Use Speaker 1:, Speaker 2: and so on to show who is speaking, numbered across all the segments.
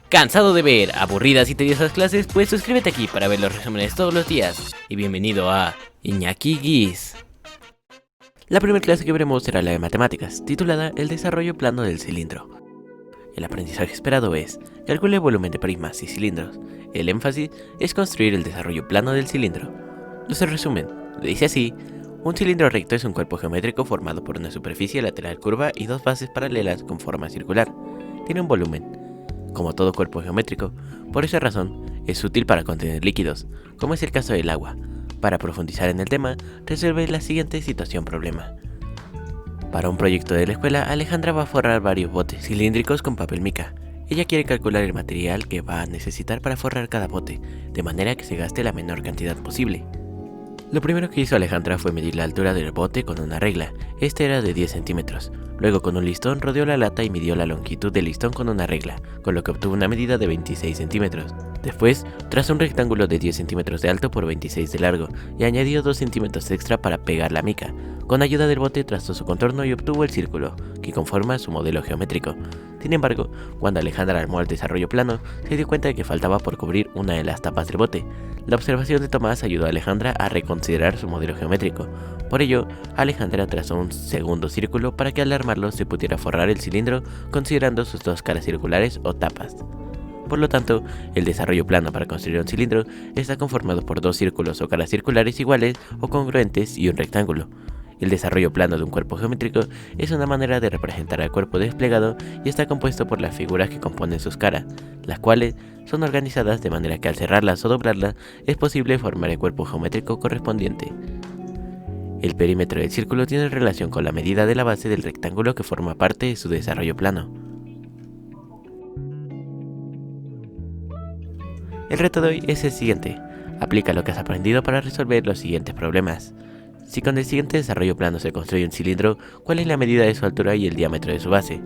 Speaker 1: ¿Cansado de ver aburridas y tediosas clases? Pues suscríbete aquí para ver los resúmenes todos los días. Y bienvenido a Iñaki Guis. La primera clase que veremos será la de matemáticas, titulada El desarrollo plano del cilindro. El aprendizaje esperado es: calcule el volumen de prismas y cilindros. El énfasis es construir el desarrollo plano del cilindro. Nuestro resumen dice así: un cilindro recto es un cuerpo geométrico formado por una superficie lateral curva y dos bases paralelas con forma circular. Tiene un volumen. Como todo cuerpo geométrico, por esa razón es útil para contener líquidos, como es el caso del agua. Para profundizar en el tema, resuelve la siguiente situación-problema. Para un proyecto de la escuela, Alejandra va a forrar varios botes cilíndricos con papel mica. Ella quiere calcular el material que va a necesitar para forrar cada bote, de manera que se gaste la menor cantidad posible. Lo primero que hizo Alejandra fue medir la altura del bote con una regla. Este era de 10 centímetros. Luego con un listón rodeó la lata y midió la longitud del listón con una regla, con lo que obtuvo una medida de 26 centímetros. Después, trazó un rectángulo de 10 centímetros de alto por 26 de largo y añadió 2 centímetros extra para pegar la mica. Con ayuda del bote trazó su contorno y obtuvo el círculo, que conforma su modelo geométrico. Sin embargo, cuando Alejandra armó el desarrollo plano, se dio cuenta de que faltaba por cubrir una de las tapas del bote. La observación de Tomás ayudó a Alejandra a reconsiderar su modelo geométrico. Por ello, Alejandra trazó un segundo círculo para que al armarlo se pudiera forrar el cilindro considerando sus dos caras circulares o tapas. Por lo tanto, el desarrollo plano para construir un cilindro está conformado por dos círculos o caras circulares iguales o congruentes y un rectángulo. El desarrollo plano de un cuerpo geométrico es una manera de representar al cuerpo desplegado y está compuesto por las figuras que componen sus caras, las cuales son organizadas de manera que al cerrarlas o doblarlas es posible formar el cuerpo geométrico correspondiente. El perímetro del círculo tiene relación con la medida de la base del rectángulo que forma parte de su desarrollo plano. El reto de hoy es el siguiente: aplica lo que has aprendido para resolver los siguientes problemas. Si con el siguiente desarrollo plano se construye un cilindro, ¿cuál es la medida de su altura y el diámetro de su base?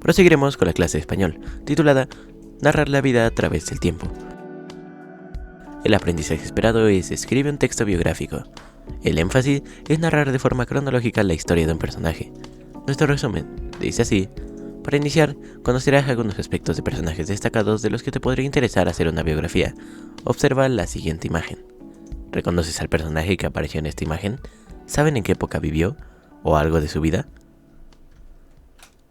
Speaker 1: Proseguiremos con la clase de español, titulada Narrar la vida a través del tiempo. El aprendizaje esperado es: escribe un texto biográfico. El énfasis es narrar de forma cronológica la historia de un personaje. Nuestro resumen dice así: para iniciar, conocerás algunos aspectos de personajes destacados de los que te podría interesar hacer una biografía. Observa la siguiente imagen. ¿Reconoces al personaje que apareció en esta imagen? ¿Saben en qué época vivió? ¿O algo de su vida?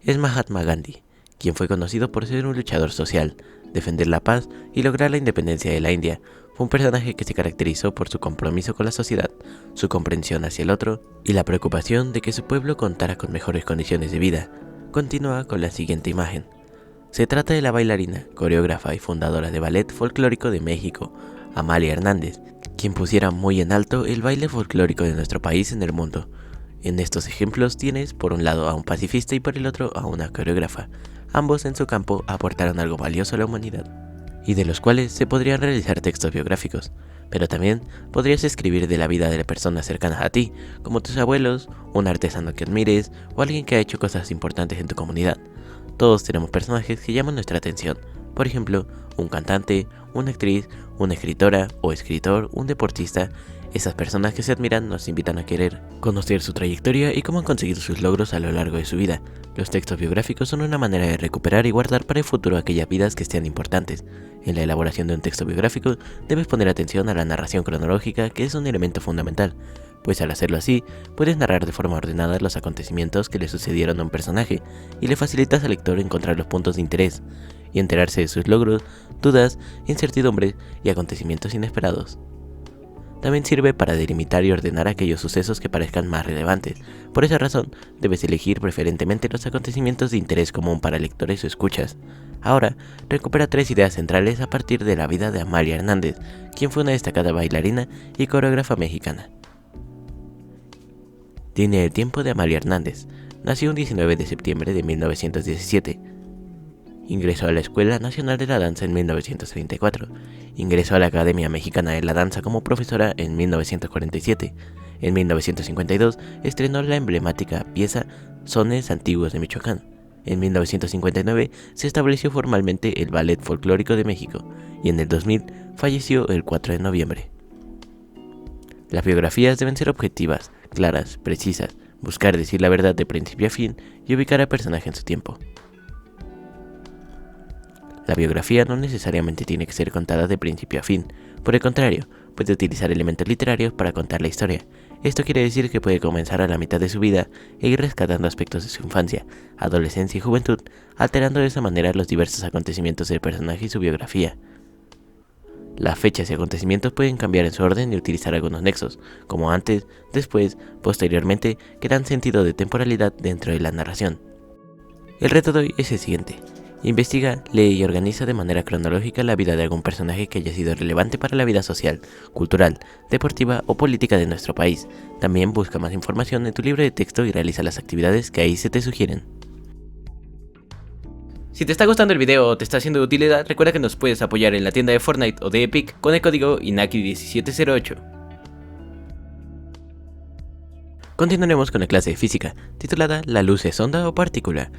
Speaker 1: Es Mahatma Gandhi, quien fue conocido por ser un luchador social, defender la paz y lograr la independencia de la India. Fue un personaje que se caracterizó por su compromiso con la sociedad, su comprensión hacia el otro y la preocupación de que su pueblo contara con mejores condiciones de vida. Continúa con la siguiente imagen. Se trata de la bailarina, coreógrafa y fundadora de ballet folclórico de México, Amalia Hernández, quien pusiera muy en alto el baile folclórico de nuestro país en el mundo. En estos ejemplos tienes por un lado a un pacifista y por el otro a una coreógrafa. Ambos en su campo aportaron algo valioso a la humanidad, y de los cuales se podrían realizar textos biográficos. Pero también podrías escribir de la vida de personas cercanas a ti, como tus abuelos, un artesano que admires o alguien que ha hecho cosas importantes en tu comunidad. Todos tenemos personajes que llaman nuestra atención, por ejemplo, un cantante, una actriz, una escritora o escritor, un deportista. Esas personas que se admiran nos invitan a querer conocer su trayectoria y cómo han conseguido sus logros a lo largo de su vida. Los textos biográficos son una manera de recuperar y guardar para el futuro aquellas vidas que sean importantes. En la elaboración de un texto biográfico debes poner atención a la narración cronológica, que es un elemento fundamental, pues al hacerlo así, puedes narrar de forma ordenada los acontecimientos que le sucedieron a un personaje y le facilitas al lector encontrar los puntos de interés y enterarse de sus logros, dudas, incertidumbres y acontecimientos inesperados. También sirve para delimitar y ordenar aquellos sucesos que parezcan más relevantes. Por esa razón, debes elegir preferentemente los acontecimientos de interés común para lectores o escuchas. Ahora, recupera 3 ideas centrales a partir de la vida de Amalia Hernández, quien fue una destacada bailarina y coreógrafa mexicana. Línea de tiempo de Amalia Hernández. Nació un 19 de septiembre de 1917. Ingresó a la Escuela Nacional de la Danza en 1934. Ingresó a la Academia Mexicana de la Danza como profesora en 1947. En 1952 estrenó la emblemática pieza Sones Antiguos de Michoacán. En 1959 se estableció formalmente el Ballet Folclórico de México y en el 2000 falleció el 4 de noviembre. Las biografías deben ser objetivas, claras, precisas, buscar decir la verdad de principio a fin y ubicar al personaje en su tiempo. La biografía no necesariamente tiene que ser contada de principio a fin, por el contrario, puede utilizar elementos literarios para contar la historia. Esto quiere decir que puede comenzar a la mitad de su vida e ir rescatando aspectos de su infancia, adolescencia y juventud, alterando de esa manera los diversos acontecimientos del personaje y su biografía. Las fechas y acontecimientos pueden cambiar en su orden y utilizar algunos nexos, como antes, después, posteriormente, que dan sentido de temporalidad dentro de la narración. El reto de hoy es el siguiente. Investiga, lee y organiza de manera cronológica la vida de algún personaje que haya sido relevante para la vida social, cultural, deportiva o política de nuestro país. También busca más información en tu libro de texto y realiza las actividades que ahí se te sugieren. Si te está gustando el video o te está siendo de utilidad, recuerda que nos puedes apoyar en la tienda de Fortnite o de Epic con el código INAKI1708. Continuaremos con la clase de física, titulada ¿La luz es onda o partícula?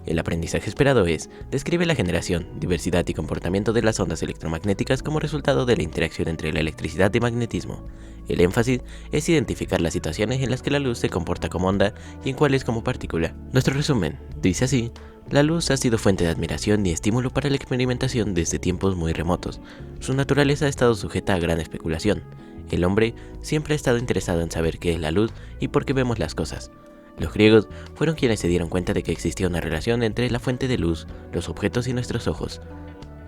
Speaker 1: El aprendizaje esperado es, describe la generación, diversidad y comportamiento de las ondas electromagnéticas como resultado de la interacción entre la electricidad y magnetismo. El énfasis es identificar las situaciones en las que la luz se comporta como onda y en cuáles como partícula. Nuestro resumen dice así: la luz ha sido fuente de admiración y estímulo para la experimentación desde tiempos muy remotos. Su naturaleza ha estado sujeta a gran especulación. El hombre siempre ha estado interesado en saber qué es la luz y por qué vemos las cosas. Los griegos fueron quienes se dieron cuenta de que existía una relación entre la fuente de luz, los objetos y nuestros ojos.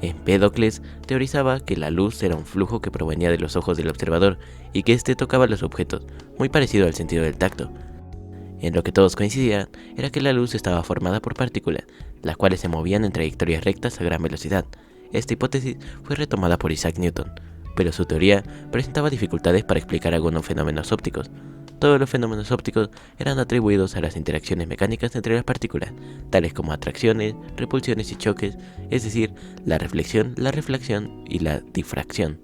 Speaker 1: Empédocles teorizaba que la luz era un flujo que provenía de los ojos del observador y que éste tocaba los objetos, muy parecido al sentido del tacto. En lo que todos coincidían era que la luz estaba formada por partículas, las cuales se movían en trayectorias rectas a gran velocidad. Esta hipótesis fue retomada por Isaac Newton, pero su teoría presentaba dificultades para explicar algunos fenómenos ópticos. Todos los fenómenos ópticos eran atribuidos a las interacciones mecánicas entre las partículas, tales como atracciones, repulsiones y choques, es decir, la reflexión, la refracción y la difracción.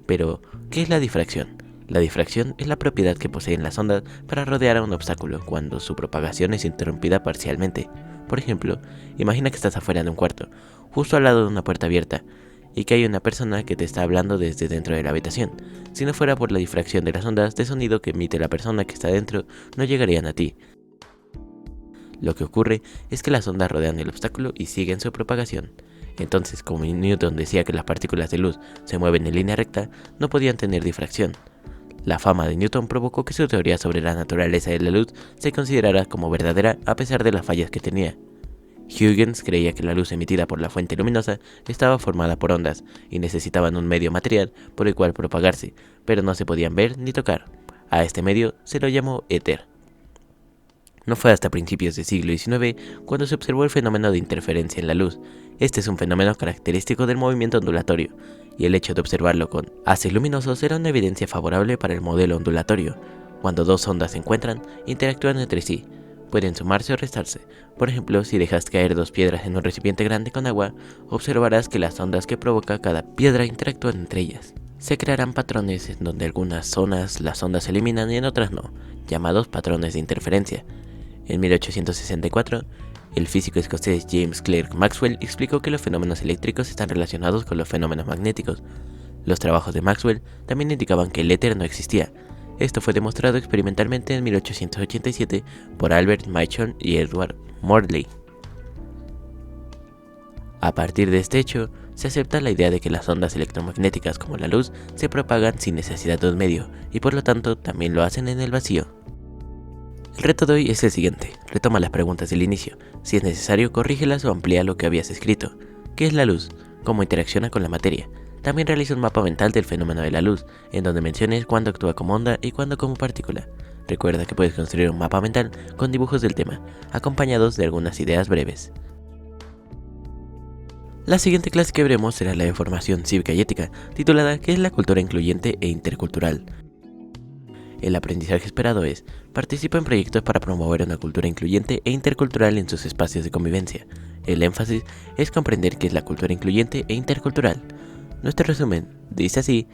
Speaker 1: Pero, ¿qué es la difracción? La difracción es la propiedad que poseen las ondas para rodear a un obstáculo cuando su propagación es interrumpida parcialmente. Por ejemplo, imagina que estás afuera de un cuarto, justo al lado de una puerta abierta, y que hay una persona que te está hablando desde dentro de la habitación. Si no fuera por la difracción de las ondas de sonido que emite la persona que está dentro, no llegarían a ti. Lo que ocurre es que las ondas rodean el obstáculo y siguen su propagación. Entonces, como Newton decía que las partículas de luz se mueven en línea recta, no podían tener difracción. La fama de Newton provocó que su teoría sobre la naturaleza de la luz se considerara como verdadera a pesar de las fallas que tenía. Huygens creía que la luz emitida por la fuente luminosa estaba formada por ondas y necesitaban un medio material por el cual propagarse, pero no se podían ver ni tocar. A este medio se lo llamó éter. No fue hasta principios del siglo XIX cuando se observó el fenómeno de interferencia en la luz. Este es un fenómeno característico del movimiento ondulatorio, y el hecho de observarlo con haces luminosos era una evidencia favorable para el modelo ondulatorio. Cuando dos ondas se encuentran, interactúan entre sí. Pueden sumarse o restarse. Por ejemplo, si dejas caer dos piedras en un recipiente grande con agua, observarás que las ondas que provoca cada piedra interactúan entre ellas. Se crearán patrones en donde algunas zonas las ondas se eliminan y en otras no, llamados patrones de interferencia. En 1864, el físico escocés James Clerk Maxwell explicó que los fenómenos eléctricos están relacionados con los fenómenos magnéticos. Los trabajos de Maxwell también indicaban que el éter no existía. Esto fue demostrado experimentalmente en 1887 por Albert Machon y Edward Morley. A partir de este hecho, se acepta la idea de que las ondas electromagnéticas como la luz se propagan sin necesidad de un medio, y por lo tanto también lo hacen en el vacío. El reto de hoy es el siguiente: retoma las preguntas del inicio, si es necesario corrígelas o amplía lo que habías escrito. ¿Qué es la luz? ¿Cómo interacciona con la materia? También realiza un mapa mental del fenómeno de la luz, en donde menciones cuándo actúa como onda y cuándo como partícula. Recuerda que puedes construir un mapa mental con dibujos del tema, acompañados de algunas ideas breves. La siguiente clase que veremos será la de formación cívica y ética, titulada ¿Qué es la cultura incluyente e intercultural? El aprendizaje esperado es: participa en proyectos para promover una cultura incluyente e intercultural en sus espacios de convivencia. El énfasis es comprender qué es la cultura incluyente e intercultural. Nuestro resumen dice así: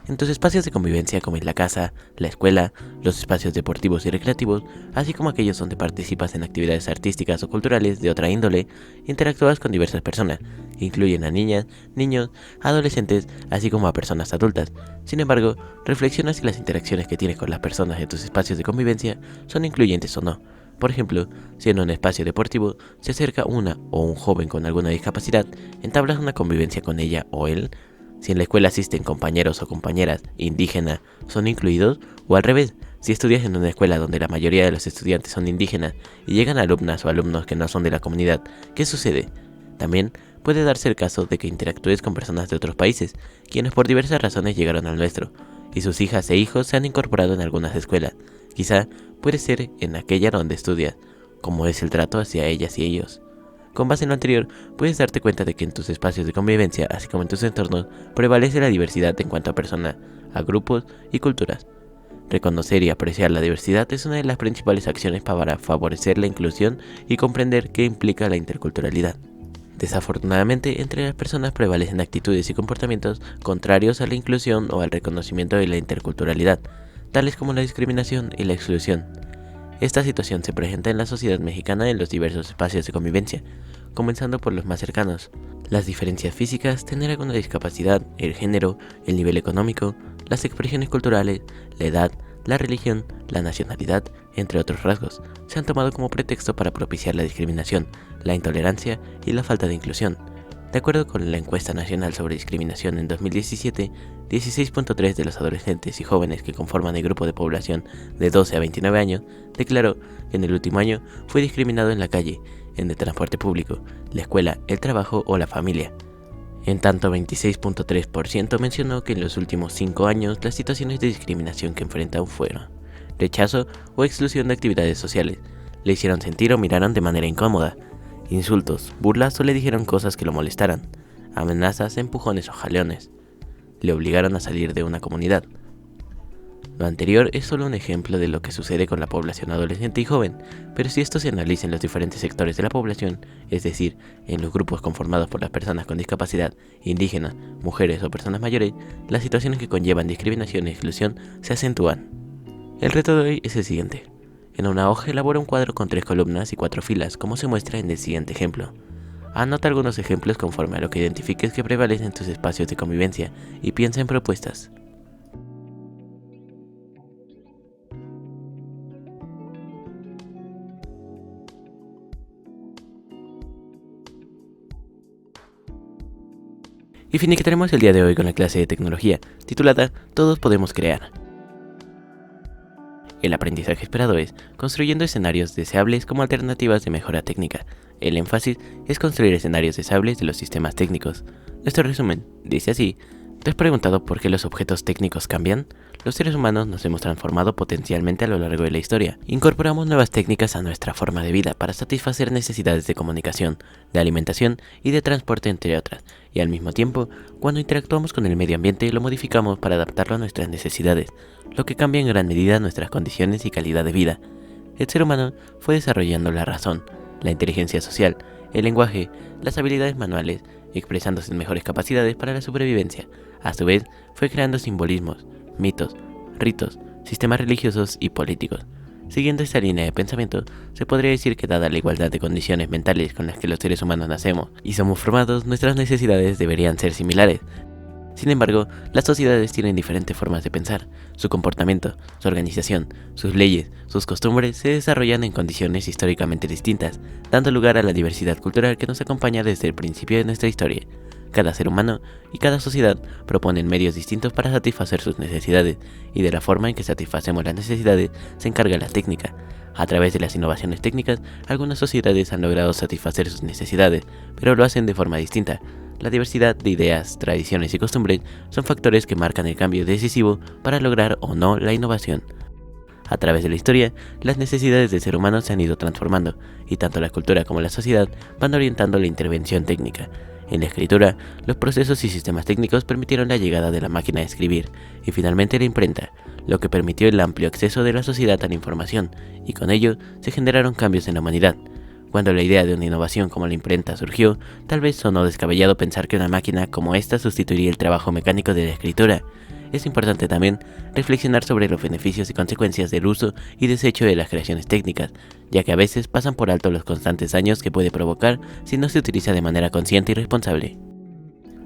Speaker 1: En tus espacios de convivencia como es la casa, la escuela, los espacios deportivos y recreativos, así como aquellos donde participas en actividades artísticas o culturales de otra índole, interactúas con diversas personas, que incluyen a niñas, niños, adolescentes, así como a personas adultas. Sin embargo, reflexiona si las interacciones que tienes con las personas en tus espacios de convivencia son incluyentes o no. Por ejemplo, si en un espacio deportivo se acerca una o un joven con alguna discapacidad, entablas una convivencia con ella o él. Si en la escuela asisten compañeros o compañeras indígenas, ¿son incluidos? O al revés, si estudias en una escuela donde la mayoría de los estudiantes son indígenas y llegan alumnas o alumnos que no son de la comunidad, ¿qué sucede? También puede darse el caso de que interactúes con personas de otros países, quienes por diversas razones llegaron al nuestro, y sus hijas e hijos se han incorporado en algunas escuelas. Quizá puede ser en aquella donde estudias, cómo es el trato hacia ellas y ellos. Con base en lo anterior, puedes darte cuenta de que en tus espacios de convivencia, así como en tus entornos, prevalece la diversidad en cuanto a personas, a grupos y culturas. Reconocer y apreciar la diversidad es una de las principales acciones para favorecer la inclusión y comprender qué implica la interculturalidad. Desafortunadamente, entre las personas prevalecen actitudes y comportamientos contrarios a la inclusión o al reconocimiento de la interculturalidad, tales como la discriminación y la exclusión. Esta situación se presenta en la sociedad mexicana en los diversos espacios de convivencia, comenzando por los más cercanos. Las diferencias físicas, tener alguna discapacidad, el género, el nivel económico, las expresiones culturales, la edad, la religión, la nacionalidad, entre otros rasgos, se han tomado como pretexto para propiciar la discriminación, la intolerancia y la falta de inclusión. De acuerdo con la encuesta nacional sobre discriminación en 2017, 16.3% de los adolescentes y jóvenes que conforman el grupo de población de 12 a 29 años declaró que en el último año fue discriminado en la calle, en el transporte público, la escuela, el trabajo o la familia. En tanto, 26.3% mencionó que en los últimos 5 años las situaciones de discriminación que enfrentaron fueron rechazo o exclusión de actividades sociales, le hicieron sentir o miraron de manera incómoda, insultos, burlas o le dijeron cosas que lo molestaran, amenazas, empujones o jaleones. Le obligaron a salir de una comunidad. Lo anterior es solo un ejemplo de lo que sucede con la población adolescente y joven, pero si esto se analiza en los diferentes sectores de la población, es decir, en los grupos conformados por las personas con discapacidad, indígenas, mujeres o personas mayores, las situaciones que conllevan discriminación y exclusión se acentúan. El reto de hoy es el siguiente. En una hoja elabora un cuadro con 3 columnas y 4 filas, como se muestra en el siguiente ejemplo. Anota algunos ejemplos conforme a lo que identifiques que prevalecen en tus espacios de convivencia y piensa en propuestas. Y finiquitaremos el día de hoy con la clase de tecnología, titulada Todos podemos crear. El aprendizaje esperado es construyendo escenarios deseables como alternativas de mejora técnica. El énfasis es construir escenarios deseables de los sistemas técnicos. Nuestro resumen dice así: ¿te has preguntado por qué los objetos técnicos cambian? Los seres humanos nos hemos transformado potencialmente a lo largo de la historia. Incorporamos nuevas técnicas a nuestra forma de vida para satisfacer necesidades de comunicación, de alimentación y de transporte, entre otras. Y al mismo tiempo, cuando interactuamos con el medio ambiente, lo modificamos para adaptarlo a nuestras necesidades, lo que cambia en gran medida nuestras condiciones y calidad de vida. El ser humano fue desarrollando la razón, la inteligencia social, el lenguaje, las habilidades manuales, expresándose en mejores capacidades para la supervivencia. A su vez, fue creando simbolismos, mitos, ritos, sistemas religiosos y políticos. Siguiendo esta línea de pensamiento, se podría decir que dada la igualdad de condiciones mentales con las que los seres humanos nacemos y somos formados, nuestras necesidades deberían ser similares. Sin embargo, las sociedades tienen diferentes formas de pensar. Su comportamiento, su organización, sus leyes, sus costumbres se desarrollan en condiciones históricamente distintas, dando lugar a la diversidad cultural que nos acompaña desde el principio de nuestra historia. Cada ser humano y cada sociedad proponen medios distintos para satisfacer sus necesidades, y de la forma en que satisfacemos las necesidades se encarga la técnica. A través de las innovaciones técnicas, algunas sociedades han logrado satisfacer sus necesidades, pero lo hacen de forma distinta. La diversidad de ideas, tradiciones y costumbres son factores que marcan el cambio decisivo para lograr o no la innovación. A través de la historia, las necesidades del ser humano se han ido transformando, y tanto la cultura como la sociedad van orientando la intervención técnica. En la escritura, los procesos y sistemas técnicos permitieron la llegada de la máquina de escribir y finalmente la imprenta, lo que permitió el amplio acceso de la sociedad a la información, y con ello se generaron cambios en la humanidad. Cuando la idea de una innovación como la imprenta surgió, tal vez sonó descabellado pensar que una máquina como esta sustituiría el trabajo mecánico de la escritura. es importante también reflexionar sobre los beneficios y consecuencias del uso y desecho de las creaciones técnicas, ya que a veces pasan por alto los constantes daños que puede provocar si no se utiliza de manera consciente y responsable.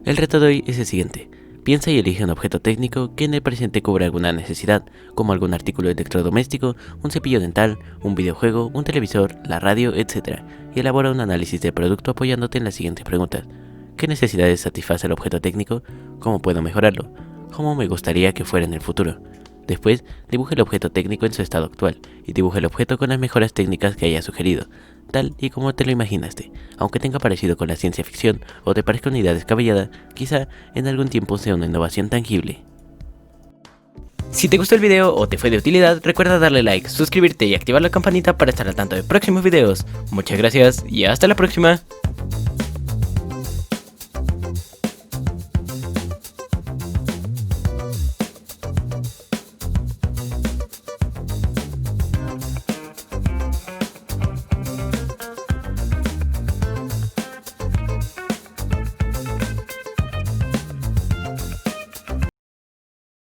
Speaker 1: El reto de hoy es el siguiente. Piensa y elige un objeto técnico que en el presente cubra alguna necesidad, como algún artículo electrodoméstico, un cepillo dental, un videojuego, un televisor, la radio, etc. Y elabora un análisis del producto apoyándote en las siguientes preguntas. ¿Qué necesidades satisface el objeto técnico? ¿Cómo puedo mejorarlo? ¿Cómo me gustaría que fuera en el futuro? Después, dibuja el objeto técnico en su estado actual y dibuja el objeto con las mejoras técnicas que haya sugerido, tal y como te lo imaginaste. Aunque tenga parecido con la ciencia ficción o te parezca una idea descabellada, quizá en algún tiempo sea una innovación tangible. Si te gustó el video o te fue de utilidad, recuerda darle like, suscribirte y activar la campanita para estar al tanto de próximos videos. Muchas gracias y hasta la próxima.